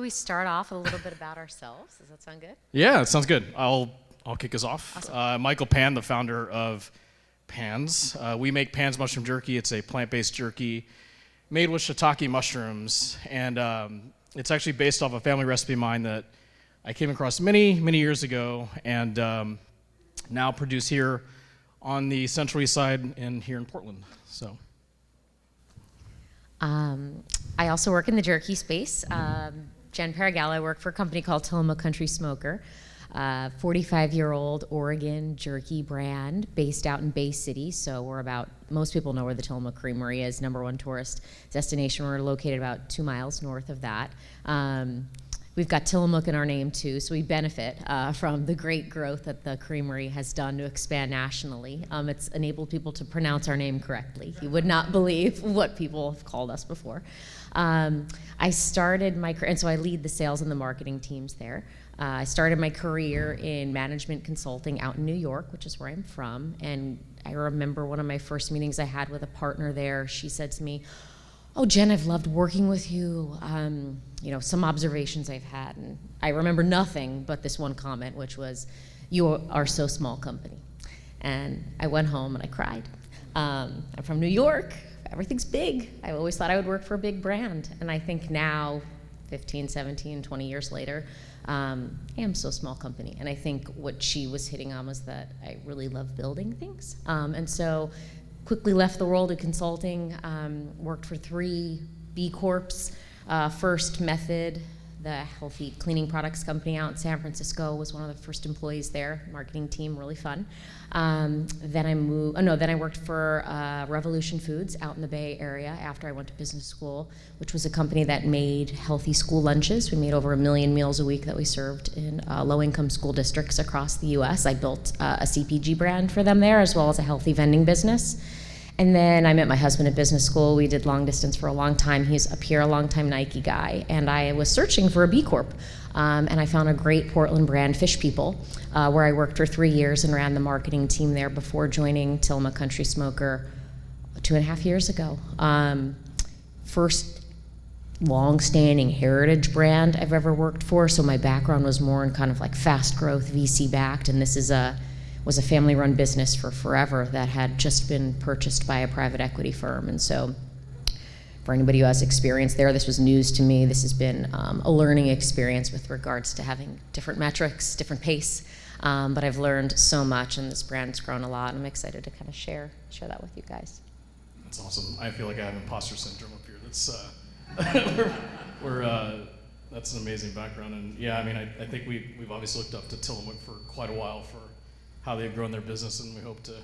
we start off with a little bit about ourselves? Does that sound good? Yeah, it sounds good. I'll kick us off. Awesome. Michael Pan, the founder of Pans. We make Pans mushroom jerky. It's a plant-based jerky made with shiitake mushrooms, and it's actually based off a family recipe of mine that I came across many, many years ago, and now produce here on the Central East Side and here in Portland. So. I also work in the jerky space. Jen Paragallo. I work for a company called Tillamook Country Smoker, 45-year-old Oregon jerky brand based out in Bay City. So most people know where the Tillamook Creamery is, #1 tourist destination. We're located about 2 miles north of that. We've got Tillamook in our name too, so we benefit from the great growth that the creamery has done to expand nationally. It's enabled people to pronounce our name correctly. You would not believe what people have called us before. I started my career, and so I lead the sales and the marketing teams there. I started my career in management consulting out in New York, which is where I'm from, and I remember one of my first meetings I had with a partner there. She said to me, "Oh, Jen, I've loved working with you. Some observations I've had." And I remember nothing but this one comment, which was, "You are so small company." And I went home and I cried. I'm from New York. Everything's big. I always thought I would work for a big brand. And I think now, 15, 17, 20 years later, I am so small company. And I think what she was hitting on was that I really love building things. And so quickly left the world of consulting, worked for 3 B Corps. First Method, the healthy cleaning products company out in San Francisco, was one of the first employees there, marketing team, really fun. Then I worked for Revolution Foods out in the Bay Area after I went to business school, which was a company that made healthy school lunches. We made over 1 million meals a week that we served in low-income school districts across the US. I built a CPG brand for them there, as well as a healthy vending business. And then I met my husband at business school. We did long distance for a long time. He's up here, a long-time Nike guy. And I was searching for a B Corp. And I found a great Portland brand, Fish People, where I worked for 3 years and ran the marketing team there before joining Tillamook Country Smoker 2.5 years ago. First long-standing heritage brand I've ever worked for. So my background was more in kind of like fast growth, VC-backed, and this was a family-run business for forever that had just been purchased by a private equity firm. And so for anybody who has experience there, this was news to me. This has been a learning experience with regards to having different metrics, different pace. But I've learned so much, and this brand's grown a lot. I'm excited to kind of share that with you guys. That's awesome. I feel like I have imposter syndrome up here. That's an amazing background. And yeah, I mean, I think we've obviously looked up to Tillamook for quite a while for how they've grown their business, and we hope to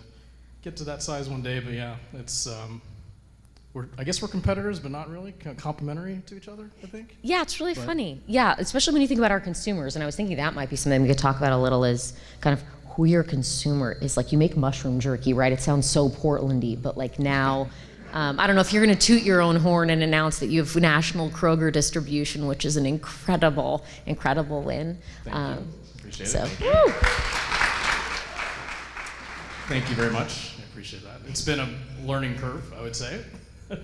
get to that size one day. But yeah, it's I guess we're competitors, but not really, complementary to each other, I think. Yeah, it's really funny. Yeah, especially when you think about our consumers, and I was thinking that might be something we could talk about a little, is kind of who your consumer is. Like, you make mushroom jerky, right? It sounds so Portlandy, but like now, I don't know if you're gonna toot your own horn and announce that you have national Kroger distribution, which is an incredible, incredible win. Thank you. Appreciate it. Woo! Thank you very much. I appreciate that. It's been a learning curve, I would say.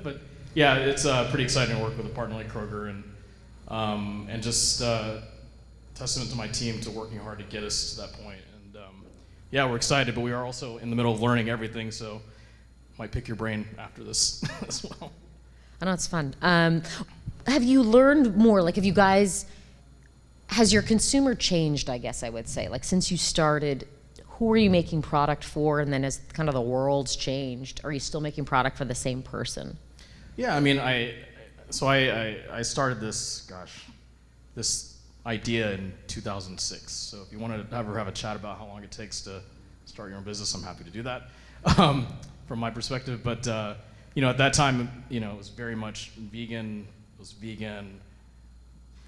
But yeah, it's pretty exciting to work with a partner like Kroger, and just testament to my team to working hard to get us to that point. And yeah, we're excited, but we are also in the middle of learning everything, so might pick your brain after this as well. I know, it's fun. Have you learned more? Like, has your consumer changed, I guess I would say? Like, since you started, who are you making product for? And then as kind of the world's changed, are you still making product for the same person? Yeah, I mean, I started this idea in 2006. So if you want to ever have a chat about how long it takes to start your own business, I'm happy to do that from my perspective. But at that time, it was very much vegan. It was vegan,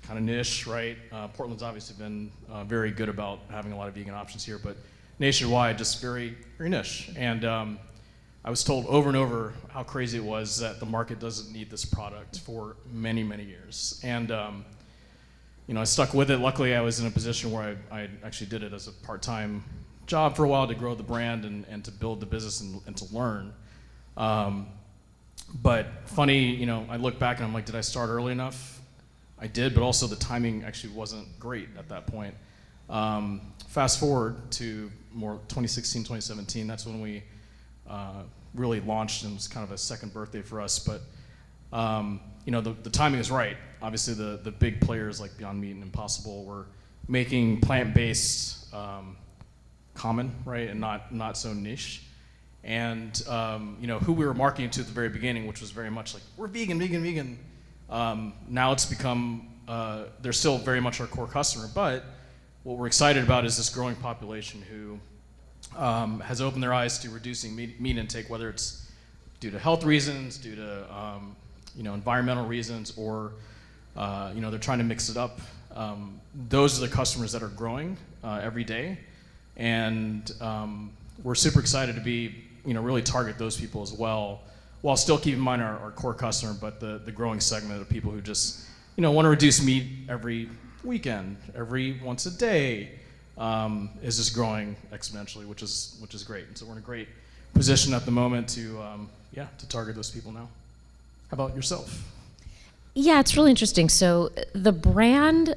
kind of niche, right? Portland's obviously been very good about having a lot of vegan options here, but nationwide, just very, very niche. And I was told over and over how crazy it was that the market doesn't need this product for many, many years. And I stuck with it. Luckily, I was in a position where I actually did it as a part-time job for a while to grow the brand and to build the business and to learn. But funny, I look back and I'm like, did I start early enough? I did, but also the timing actually wasn't great at that point. Fast forward to more 2016, 2017, that's when we really launched, and it was kind of a second birthday for us. But the timing is right. Obviously, the big players like Beyond Meat and Impossible were making plant-based common, right, and not so niche. And who we were marketing to at the very beginning, which was very much like, we're vegan, vegan, vegan. Now it's become, they're still very much our core customer, but what we're excited about is this growing population who has opened their eyes to reducing meat intake, whether it's due to health reasons, due to environmental reasons, or they're trying to mix it up. Those are the customers that are growing every day, and we're super excited to be really target those people as well, while still keeping in mind our core customer, but the growing segment of people who just want to reduce meat every weekend, every once a day, is just growing exponentially, which is great. And so we're in a great position at the moment to target those people now. How about yourself? Yeah, it's really interesting. So the brand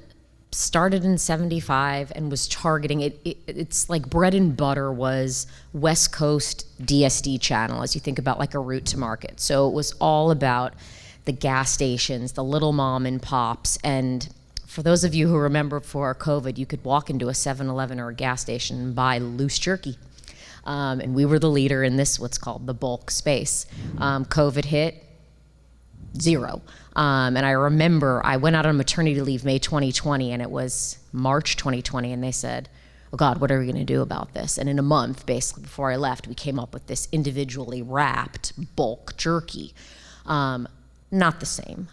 started in '75 and was targeting it's like bread and butter was West Coast DSD channel, as you think about like a route to market. So it was all about the gas stations, the little mom and pops. And for those of you who remember before COVID, you could walk into a 7-Eleven or a gas station and buy loose jerky. And we were the leader in this, what's called the bulk space. COVID hit, zero. And I remember I went out on maternity leave May 2020, and it was March 2020, and they said, oh God, what are we gonna do about this? And in a month, basically before I left, we came up with this individually wrapped bulk jerky. Not the same.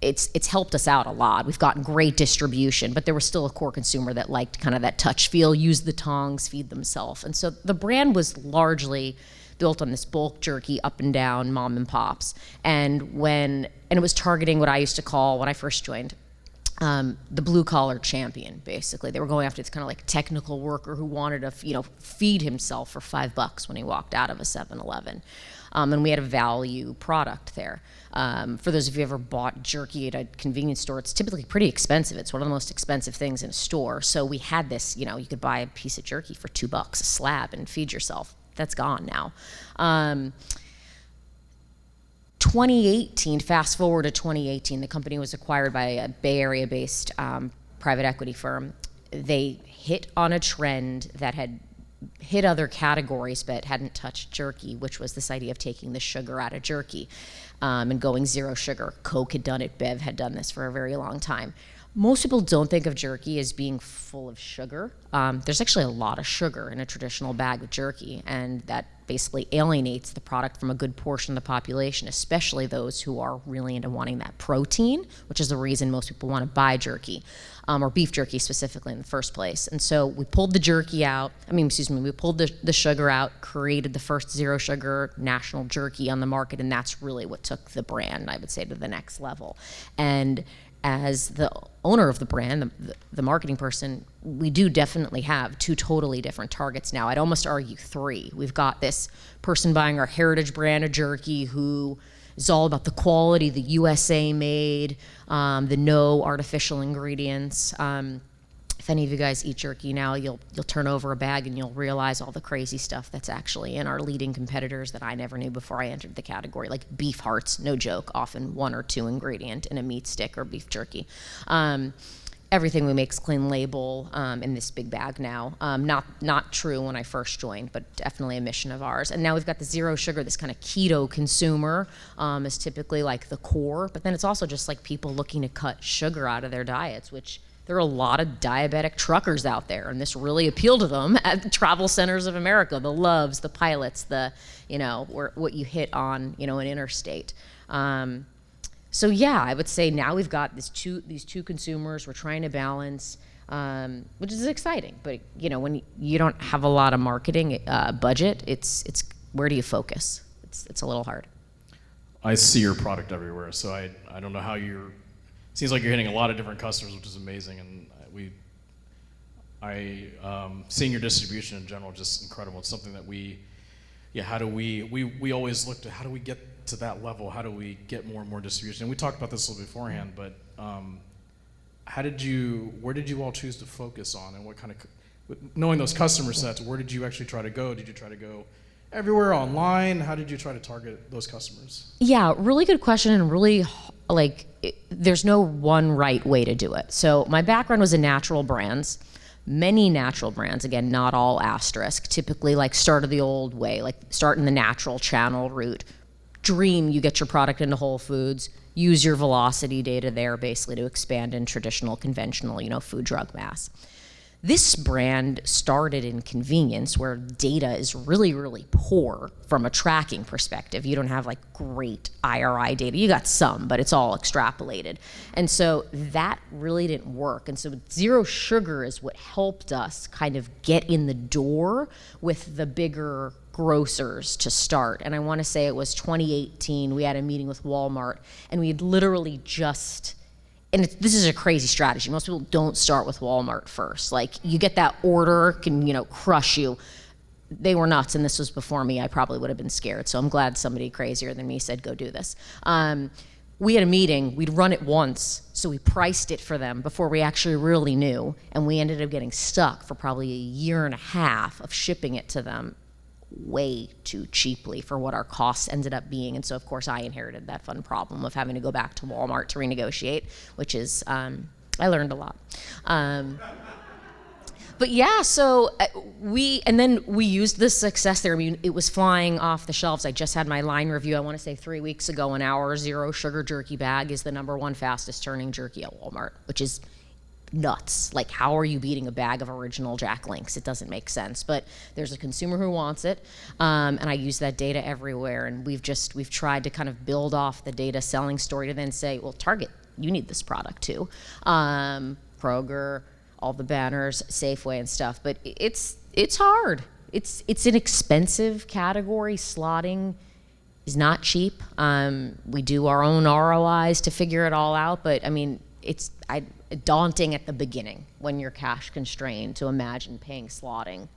It's helped us out a lot. We've gotten great distribution, but there was still a core consumer that liked kind of that touch feel, use the tongs, feed themselves. And so the brand was largely built on this bulk jerky, up and down, mom and pops. And it was targeting what I used to call, when I first joined, the blue collar champion, basically. They were going after this kind of like technical worker who wanted to, feed himself for $5 when he walked out of a 7-Eleven. And we had a value product there. For those of you who ever bought jerky at a convenience store, it's typically pretty expensive. It's one of the most expensive things in a store. So we had this, you could buy a piece of jerky for $2, a slab, and feed yourself. That's gone now. 2018, fast forward to 2018, the company was acquired by a Bay Area-based private equity firm. They hit on a trend that had hit other categories but hadn't touched jerky, which was this idea of taking the sugar out of jerky and going zero sugar. Coke had done it, Bev had done this for a very long time. Most people don't think of jerky as being full of sugar. There's actually a lot of sugar in a traditional bag of jerky, and that basically alienates the product from a good portion of the population, especially those who are really into wanting that protein, which is the reason most people want to buy jerky, or beef jerky specifically in the first place. And so we pulled the jerky out, we pulled the sugar out, created the first zero sugar national jerky on the market, and that's really what took the brand, I would say, to the next level. And as the owner of the brand, the marketing person, we do definitely have two totally different targets now. I'd almost argue three. We've got this person buying our heritage brand of jerky who is all about the quality, the USA made, the no artificial ingredients. If any of you guys eat jerky now, you'll turn over a bag and you'll realize all the crazy stuff that's actually in our leading competitors that I never knew before I entered the category, like beef hearts, no joke, often 1 or 2 ingredient in a meat stick or beef jerky. Everything we make is clean label in this big bag now. Not true when I first joined, but definitely a mission of ours. And now we've got the zero sugar, this kind of keto consumer is typically like the core, but then it's also just like people looking to cut sugar out of their diets, which there are a lot of diabetic truckers out there, and this really appealed to them at the travel centers of America, the Loves, the Pilots, what you hit on, an interstate. So yeah, I would say now we've got these two consumers we're trying to balance, which is exciting. But when you don't have a lot of marketing budget, it's where do you focus? It's a little hard. I see your product everywhere, so I don't know how you're. Seems like you're hitting a lot of different customers, which is amazing, and seeing your distribution in general is just incredible. It's something that we yeah, how do we always looked at how do we get to that level? How do we get more and more distribution? And we talked about this a little beforehand, but where did you all choose to focus on, and what kind of, knowing those customer sets, where did you actually try to go? Did you try to go everywhere online? How did you try to target those customers? Yeah, really good question, and really there's no one right way to do it. So my background was in natural brands, many natural brands, again, not all asterisk, typically like start of the old way, like start in the natural channel route. Dream, you get your product into Whole Foods, use your velocity data there basically to expand in traditional, conventional, food, drug, mass. This brand started in convenience where data is really, really poor from a tracking perspective. You don't have like great IRI data. You got some, but it's all extrapolated. And so that really didn't work. And so zero sugar is what helped us kind of get in the door with the bigger grocers to start. And I want to say it was 2018. We had a meeting with Walmart, and we had literally just, and this is a crazy strategy. Most people don't start with Walmart first. Like, you get that order, can crush you. They were nuts, and this was before me. I probably would have been scared. So I'm glad somebody crazier than me said, go do this. We had a meeting. We'd run it once, so we priced it for them before we actually really knew. And we ended up getting stuck for probably a year and a half of shipping it to them way too cheaply for what our costs ended up being. And so, of course, I inherited that fun problem of having to go back to Walmart to renegotiate, which is, I learned a lot. But yeah, so we used this success there. I mean, it was flying off the shelves. I just had my line review, I want to say 3 weeks ago, and our zero sugar jerky bag is the #1 fastest turning jerky at Walmart, which is nuts. Like, how are you beating a bag of original Jack Links? It doesn't make sense. But there's a consumer who wants it, and I use that data everywhere. And we've tried to kind of build off the data selling story to then say, well, Target, you need this product too. Kroger, all the banners, Safeway and stuff. But it's hard. It's an expensive category. Slotting is not cheap. We do our own ROIs to figure it all out. But I mean, it's daunting at the beginning when you're cash constrained to imagine paying slotting.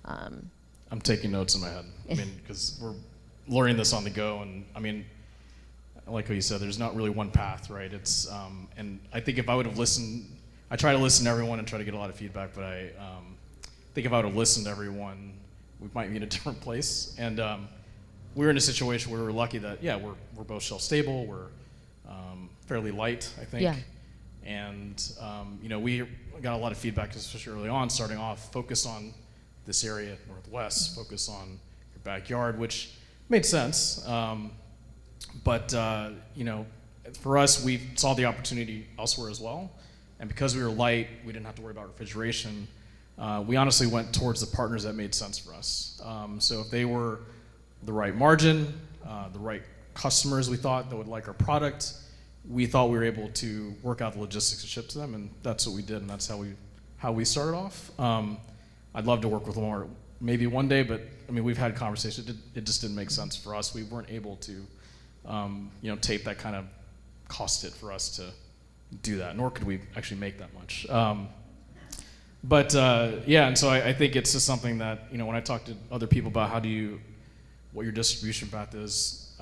I'm taking notes in my head. I mean, because we're learning this on the go, and I mean, like what you said, there's not really one path, right? It's and I think if I would have listened, I try to listen to everyone and try to get a lot of feedback, but I think if I would have listened to everyone, we might be in a different place. And we were in a situation where we were lucky that we're both shelf stable, we're fairly light, I think. Yeah. And we got a lot of feedback, especially early on, starting off, focus on this area, Northwest, focus on your backyard, which made sense. But for us, we saw the opportunity elsewhere as well. And because we were light, we didn't have to worry about refrigeration. We honestly went towards the partners that made sense for us. So if they were the right margin, the right customers we thought that would like our product, we thought we were able to work out the logistics to ship to them, and that's what we did, and that's how we started off. I'd love to work with Walmart maybe one day, but I mean, we've had conversations. It just didn't make sense for us. We weren't able to, tape that kind of cost hit for us to do that, nor could we actually make that much. And so I think it's just something that, when I talk to other people about what your distribution path is,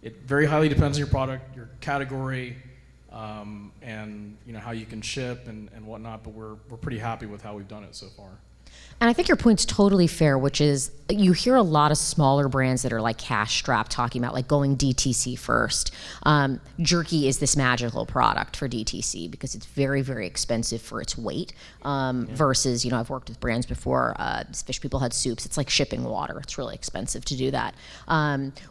it very highly depends on your product, your category, and how you can ship and whatnot. But we're pretty happy with how we've done it so far. And I think your point's totally fair, which is you hear a lot of smaller brands that are like cash strapped talking about like going DTC first. Jerky is this magical product for DTC because it's very, very expensive for its weight versus, I've worked with brands before, Fish People had soups. It's like shipping water. It's really expensive to do that.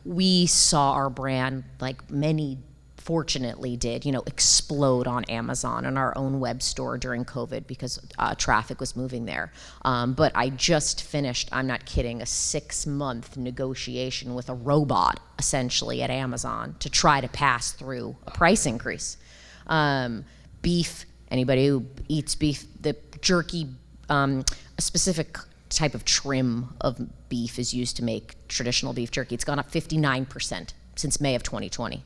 We saw our brand, like many fortunately did, explode on Amazon and our own web store during COVID because traffic was moving there. But I just finished, I'm not kidding, a 6-month negotiation with a robot essentially at Amazon to try to pass through a price increase. Beef, anybody who eats beef, the jerky, a specific type of trim of beef is used to make traditional beef jerky. It's gone up 59% since May of 2020.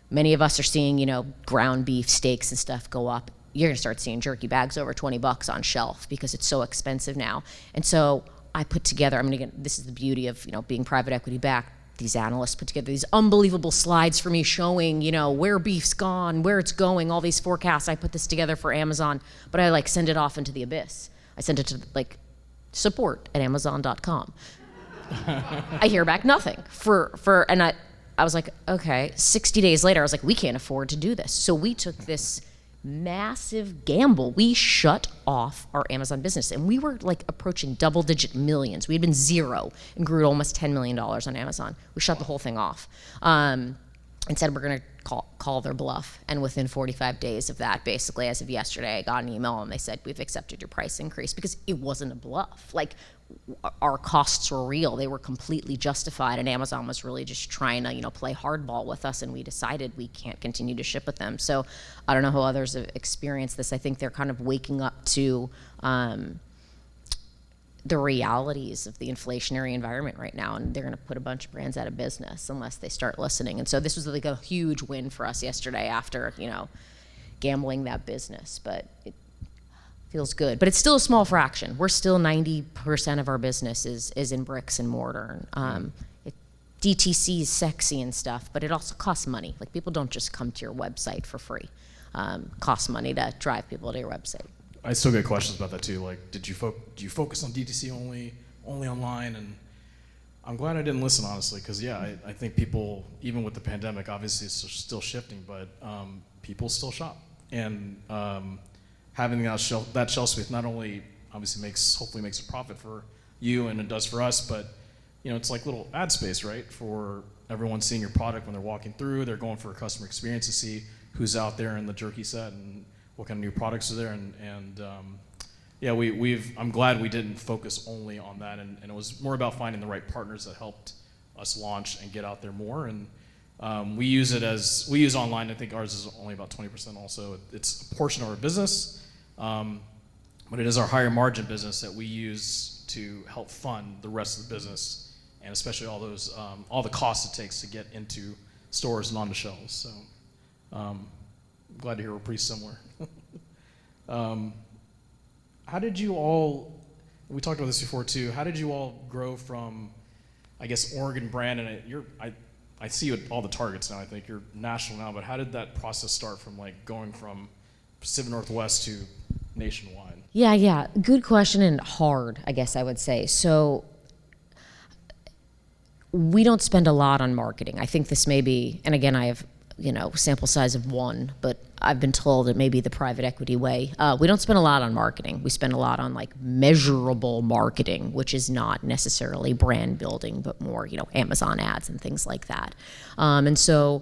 Many of us are seeing, ground beef, steaks and stuff go up. You're gonna start seeing jerky bags over $20 on shelf because it's so expensive now. And so I put together, I mean, again, this is the beauty of, being private equity backed. These analysts put together these unbelievable slides for me showing, where beef's gone, where it's going, all these forecasts. I put this together for Amazon, but I send it off into the abyss. I send it to support@amazon.com. I hear back nothing and I was like, okay. 60 days later, I was like, we can't afford to do this. So we took this massive gamble. We shut off our Amazon business, and we were approaching double-digit millions. We had been zero and grew to almost $10 million on Amazon. We shut the whole thing off and said we're going to call their bluff. And within 45 days of that, basically, as of yesterday, I got an email and they said, we've accepted your price increase, because it wasn't a bluff. Our costs were real. They were completely justified, and Amazon was really just trying to, play hardball with us, and we decided we can't continue to ship with them. So I don't know how others have experienced this. I think they're kind of waking up to the realities of the inflationary environment right now, and they're going to put a bunch of brands out of business unless they start listening. And so this was a huge win for us yesterday after, gambling that business. But it feels good, but it's still a small fraction. We're still 90% of our business is in bricks and mortar. DTC is sexy and stuff, but it also costs money. People don't just come to your website for free. Costs money to drive people to your website. I still get questions about that too. Do you focus on DTC only online? And I'm glad I didn't listen, honestly, because I think people, even with the pandemic, obviously it's still shifting, but people still shop, and having that shelf space not only obviously hopefully makes a profit for you and it does for us, but it's like little ad space, right? For everyone seeing your product when they're walking through, they're going for a customer experience to see who's out there in the jerky set and what kind of new products are there. And I'm glad we didn't focus only on that, and it was more about finding the right partners that helped us launch and get out there more. And we use online. I think ours is only about 20% also. It's a portion of our business. But it is our higher margin business that we use to help fund the rest of the business, and especially all the costs it takes to get into stores and on the shelves. So I'm glad to hear we're pretty similar. How did you all, we talked about this before too, how did you all grow from, I guess, Oregon brand, and I see you at all the Targets now, I think you're national now, but how did that process start from going from Pacific Northwest to nationwide? Yeah. Good question, and hard, I guess I would say. So we don't spend a lot on marketing. I think this may be, and again, I have, sample size of one, but I've been told it may be the private equity way. We don't spend a lot on marketing. We spend a lot on measurable marketing, which is not necessarily brand building, but more, Amazon ads and things like that. And so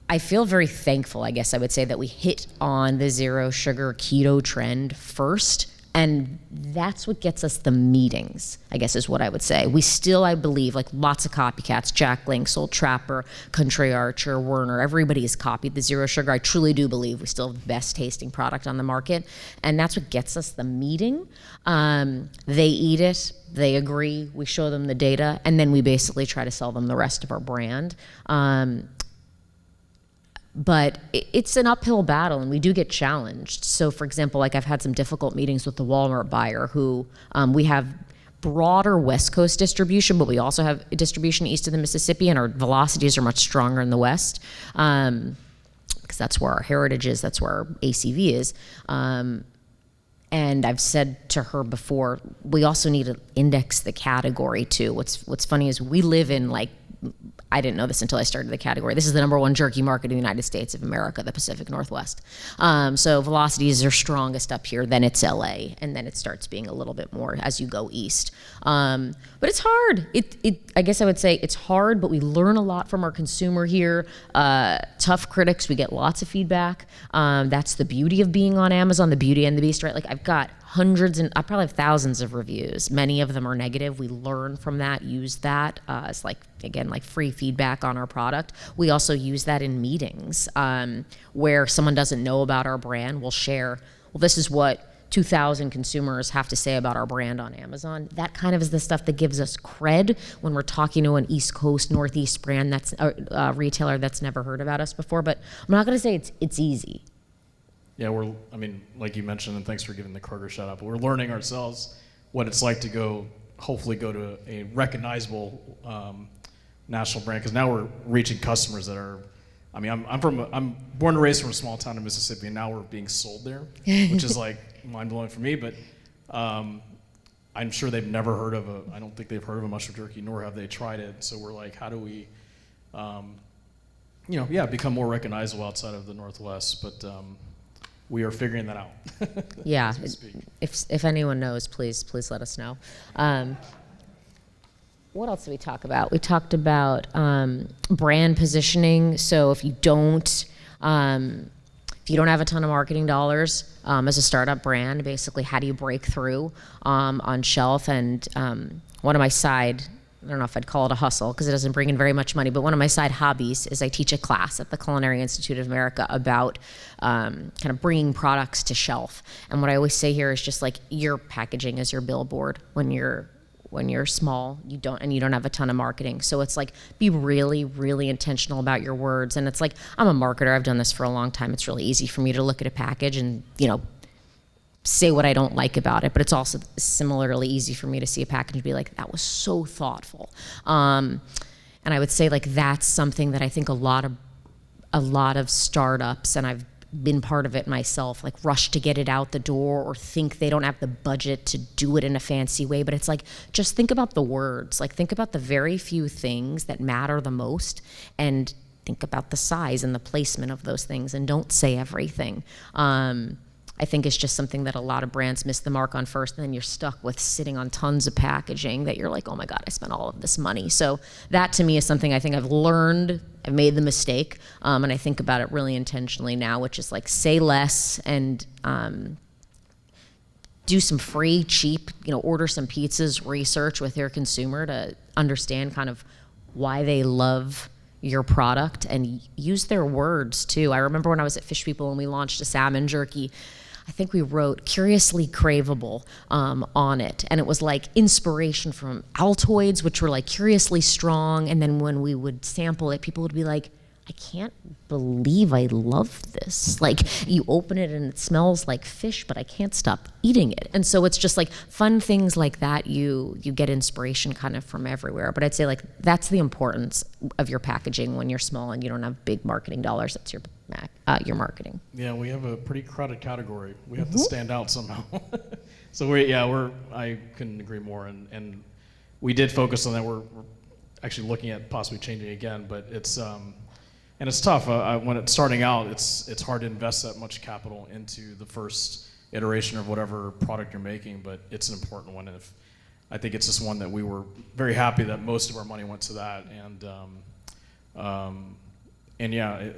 I feel very thankful, I guess I would say, that we hit on the zero sugar keto trend first, and that's what gets us the meetings, I guess is what I would say. We still, I believe, lots of copycats, Jack Links, Old Trapper, Country Archer, Werner, everybody has copied the zero sugar. I truly do believe we still have the best tasting product on the market, and that's what gets us the meeting. They eat it, they agree, we show them the data, and then we basically try to sell them the rest of our brand. But it's an uphill battle, and we do get challenged. So, for example, I've had some difficult meetings with the Walmart buyer who we have broader West Coast distribution, but we also have distribution east of the Mississippi, and our velocities are much stronger in the West because that's where our heritage is, that's where our ACV is. And I've said to her before, we also need to index the category too. What's funny is we live in I didn't know this until I started the category. This is the #1 jerky market in the United States of America, the Pacific Northwest. So velocities are strongest up here, then it's LA, and then it starts being a little bit more as you go east. But it's hard. I guess I would say it's hard, but we learn a lot from our consumer here. Tough critics, we get lots of feedback. That's the beauty of being on Amazon, the beauty and the beast, right? I've got hundreds, and I probably have thousands of reviews. Many of them are negative. We learn from that, use that as free feedback on our product. We also use that in meetings where someone doesn't know about our brand. We'll share, this is what 2,000 consumers have to say about our brand on Amazon. That kind of is the stuff that gives us cred when we're talking to an East Coast, Northeast brand that's a retailer that's never heard about us before. But I'm not going to say it's easy. Yeah, like you mentioned, and thanks for giving the Kroger shout out, but we're learning ourselves. what it's like to hopefully go to a recognizable national brand, because now we're reaching customers that are, I mean, I'm born and raised from a small town in Mississippi, and now we're being sold there, which is like mind-blowing for me, but I'm sure they've never heard of I don't think they've heard of a mushroom jerky, nor have they tried it. So we're like, how do we, become more recognizable outside of the Northwest? But we are figuring that out. Yeah, if anyone knows, please let us know. What else did we talk about? We talked about brand positioning. So if you don't have a ton of marketing dollars as a startup brand, basically how do you break through on shelf? And one of my side, I don't know if I'd call it a hustle because it doesn't bring in very much money, but one of my side hobbies is I teach a class at the Culinary Institute of America about kind of bringing products to shelf. And what I always say here is just like your packaging is your billboard when you're small, you don't have a ton of marketing. So it's like, be really, really intentional about your words. And it's like, I'm a marketer, I've done this for a long time. It's really easy for me to look at a package and, say what I don't like about it. But it's also similarly easy for me to see a package and be like, that was so thoughtful. And I would say like, that's something that I think a lot of startups, and I've been part of it myself, like rush to get it out the door or think they don't have the budget to do it in a fancy way. But it's like, just think about the words, like think about the very few things that matter the most, and think about the size and the placement of those things, and don't say everything. I think it's just something that a lot of brands miss the mark on first, and then you're stuck with sitting on tons of packaging that you're like, oh my God, I spent all of this money. So that to me is something I think I've learned. I've made the mistake, and I think about it really intentionally now, which is like say less and do some free, cheap, order some pizzas, research with your consumer to understand kind of why they love your product, and use their words too. I remember when I was at Fish People and we launched a salmon jerky, I think we wrote curiously craveable on it. And it was like inspiration from Altoids, which were like curiously strong. And then when we would sample it, people would be like, I can't believe I love this. Like, you open it and it smells like fish, but I can't stop eating it. And so it's just like fun things like that. You get inspiration kind of from everywhere. But I'd say like that's the importance of your packaging when you're small and you don't have big marketing dollars. That's your marketing. Yeah, we have a pretty crowded category. We have to stand out somehow. So I couldn't agree more. And we did focus on that. We're actually looking at possibly changing again, but it's and it's tough. When it's starting out, it's hard to invest that much capital into the first iteration of whatever product you're making, but it's an important one. And I think it's just one that we were very happy that most of our money went to that. And yeah,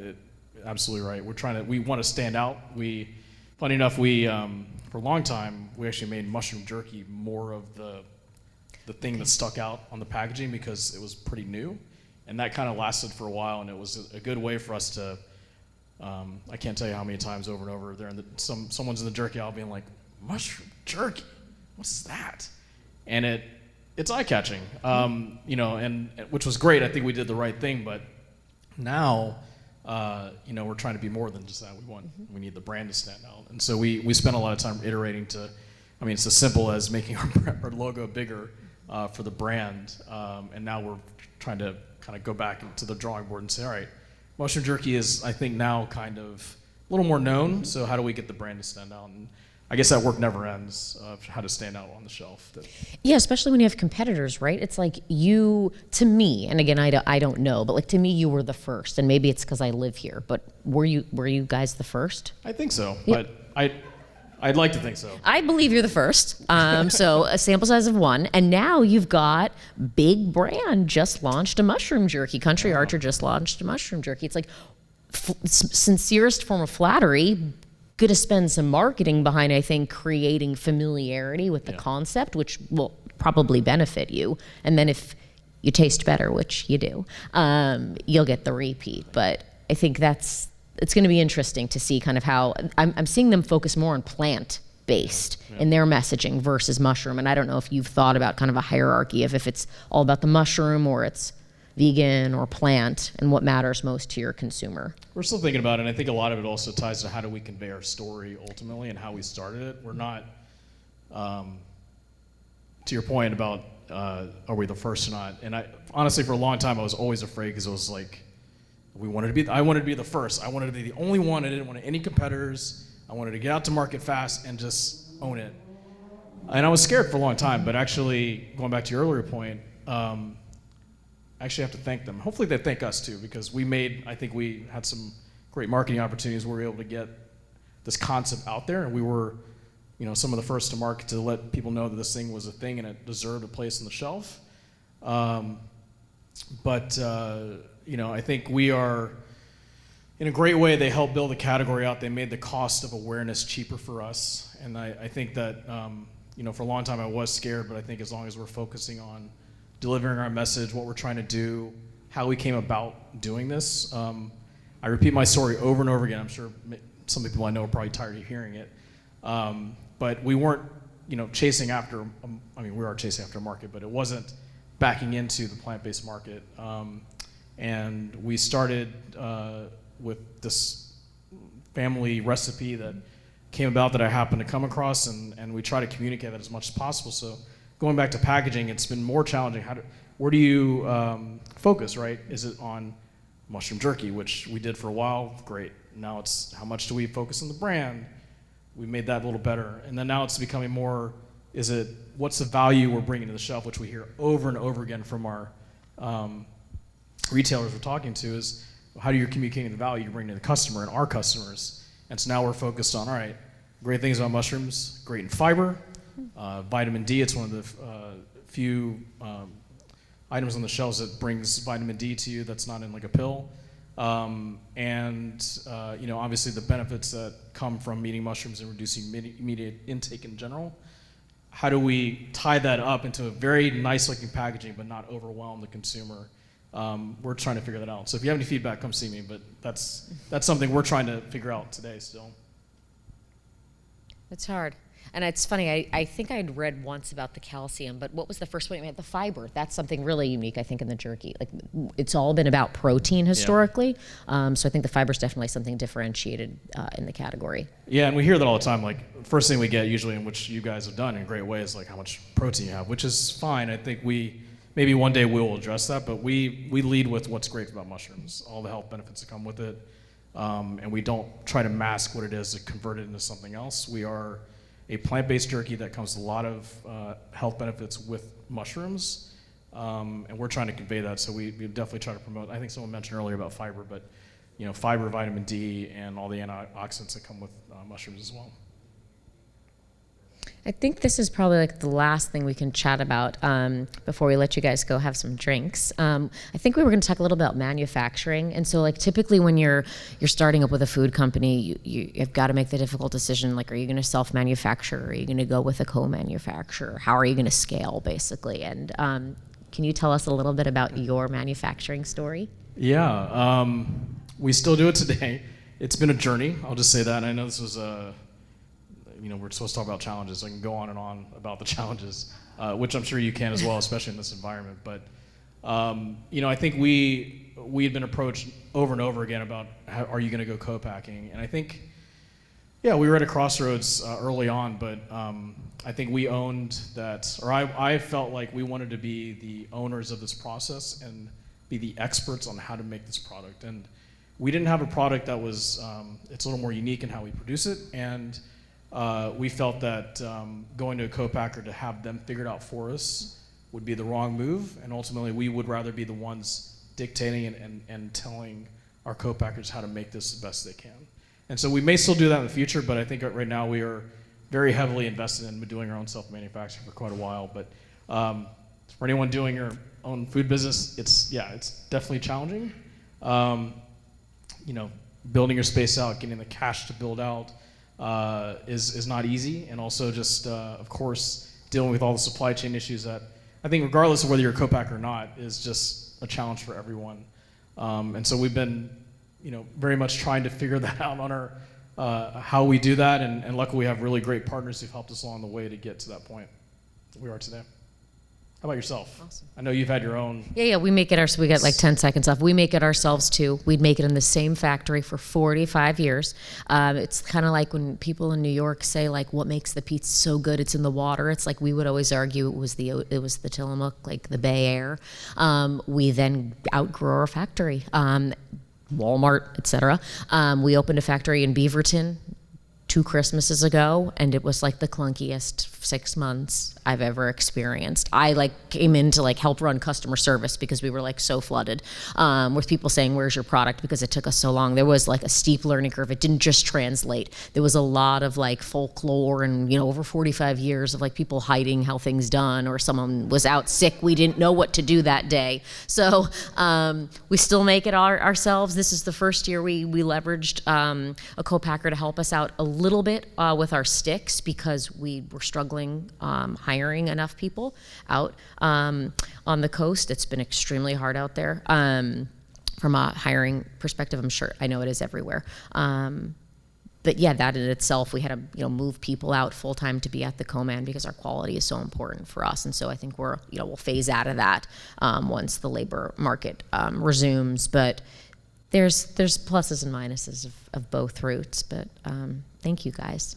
absolutely right. We want to stand out. Funny enough, for a long time, we actually made mushroom jerky more of the thing that stuck out on the packaging because it was pretty new. And that kind of lasted for a while, and it was a good way for us to, I can't tell you how many times over and over, someone's in the jerky aisle being like, mushroom jerky, what's that? And it's eye-catching, and which was great. I think we did the right thing, but now, we're trying to be more than just that. We need the brand to stand out. And so we spent a lot of time iterating it's as simple as making our logo bigger for the brand, and now we're trying to kind of go back to the drawing board and say, all right, mushroom jerky is, I think, now kind of a little more known, so how do we get the brand to stand out? And I guess that work never ends of how to stand out on the shelf. Yeah, especially when you have competitors, right? It's like to me, and again, I don't know, but like to me, you were the first, and maybe it's because I live here, but were you guys the first? I think so, but I'd like to think so. I believe you're the first. So a sample size of 1, and now you've got big brand just launched a mushroom jerky. Country Archer just launched a mushroom jerky. It's like sincerest form of flattery. Going to spend some marketing behind, I think, creating familiarity with the concept, which will probably benefit you. And then if you taste better, which you do, you'll get the repeat. But I think it's going to be interesting to see kind of how I'm seeing them focus more on plant-based in their messaging versus mushroom. And I don't know if you've thought about kind of a hierarchy of if it's all about the mushroom or it's vegan or plant, and what matters most to your consumer. We're still thinking about it, and I think a lot of it also ties to how do we convey our story ultimately and how we started it. We're not, to your point about are we the first or not, and I honestly for a long time I was always afraid because it was like I wanted to be the first. I wanted to be the only one. I didn't want any competitors. I wanted to get out to market fast and just own it. And I was scared for a long time, but actually, going back to your earlier point, I actually have to thank them. Hopefully they thank us too, because I think we had some great marketing opportunities where we were able to get this concept out there, and we were, some of the first to market to let people know that this thing was a thing and it deserved a place on the shelf. I think we are, in a great way, they helped build the category out. They made the cost of awareness cheaper for us. And I think that, for a long time I was scared, but I think as long as we're focusing on delivering our message, what we're trying to do, how we came about doing this, I repeat my story over and over again. I'm sure some people I know are probably tired of hearing it. But we weren't, chasing after, we are chasing after a market, but it wasn't backing into the plant-based market. And we started with this family recipe that came about that I happened to come across, and we try to communicate that as much as possible. So going back to packaging, it's been more challenging. Where do you focus, right? Is it on mushroom jerky, which we did for a while? Great. Now it's how much do we focus on the brand? We made that a little better. And then now it's becoming more, what's the value we're bringing to the shelf, which we hear over and over again from our retailers we're talking to, is how do you communicating the value you bring to the customer and our customers? And so now we're focused on, all right, great things about mushrooms, great in fiber, vitamin D, it's one of the few items on the shelves that brings vitamin D to you that's not in like a pill. Obviously the benefits that come from eating mushrooms and reducing immediate intake in general. How do we tie that up into a very nice looking packaging but not overwhelm the consumer? We're trying to figure that out. So if you have any feedback, come see me, but that's something we're trying to figure out today still. It's hard. And it's funny, I think I'd read once about the calcium, but what was the first one you had? The fiber. That's something really unique, I think, in the jerky. Like, it's all been about protein historically. Yeah. So I think the fiber is definitely something differentiated in the category. Yeah, and we hear that all the time. Like, first thing we get usually, in which you guys have done in a great way, is like how much protein you have, which is fine. I think maybe one day we will address that, but we lead with what's great about mushrooms, all the health benefits that come with it. And we don't try to mask what it is to convert it into something else. We are a plant-based jerky that comes with a lot of health benefits with mushrooms, and we're trying to convey that. So we definitely try to promote. I think someone mentioned earlier about fiber, but fiber, vitamin D, and all the antioxidants that come with mushrooms as well. I think this is probably like the last thing we can chat about before we let you guys go have some drinks. I think we were going to talk a little about manufacturing. And so like typically when you're starting up with a food company, you've got to make the difficult decision, like, are you going to self-manufacture? Are you going to go with a co-manufacturer? How are you going to scale, basically? And can you tell us a little bit about your manufacturing story? Yeah, we still do it today. It's been a journey, I'll just say that. And I know this was we're supposed to talk about challenges. So I can go on and on about the challenges, which I'm sure you can as well, especially in this environment. But I think we had been approached over and over again about are you going to go co-packing? And I think, we were at a crossroads early on, but I think we owned that, or I felt like we wanted to be the owners of this process and be the experts on how to make this product. And we didn't have a product that was, it's a little more unique in how we produce it. And we felt that going to a co-packer to have them figured out for us would be the wrong move, and ultimately we would rather be the ones dictating and telling our co-packers how to make this the best they can. And so we may still do that in the future, but I think right now we are very heavily invested in doing our own self-manufacturing for quite a while. But for anyone doing your own food business, it's definitely challenging. Building your space out, getting the cash to build out, is not easy, and also just of course dealing with all the supply chain issues that I think regardless of whether you're a co-packer or not is just a challenge for everyone, and so we've been very much trying to figure that out on our how we do that, and luckily we have really great partners who've helped us along the way to get to that point that we are today. How about yourself? Awesome. I know you've had your own. Yeah, we make it we got like 10 seconds left. We make it ourselves too. We'd make it in the same factory for 45 years. It's kind of like when people in New York say like, what makes the pizza so good? It's in the water. It's like we would always argue it was the Tillamook, like the Bay Air. We then outgrew our factory. Walmart, etc. We opened a factory in Beaverton 2 Christmases ago, and it was like the clunkiest 6 months I've ever experienced. I like came in to like help run customer service because we were like so flooded with people saying, where's your product? Because it took us so long. There was like a steep learning curve. It didn't just translate. There was a lot of like folklore and, over 45 years of like people hiding how things done, or someone was out sick. We didn't know what to do that day. So we still make it ourselves. This is the first year we leveraged a co-packer to help us out a little bit with our sticks because we were struggling hiring enough people out on the coast. It's been extremely hard out there from a hiring perspective. I know it is everywhere. But yeah, that in itself, we had to move people out full time to be at the co-man because our quality is so important for us. And so I think we'll phase out of that once the labor market resumes. But there's pluses and minuses of both routes. But thank you guys.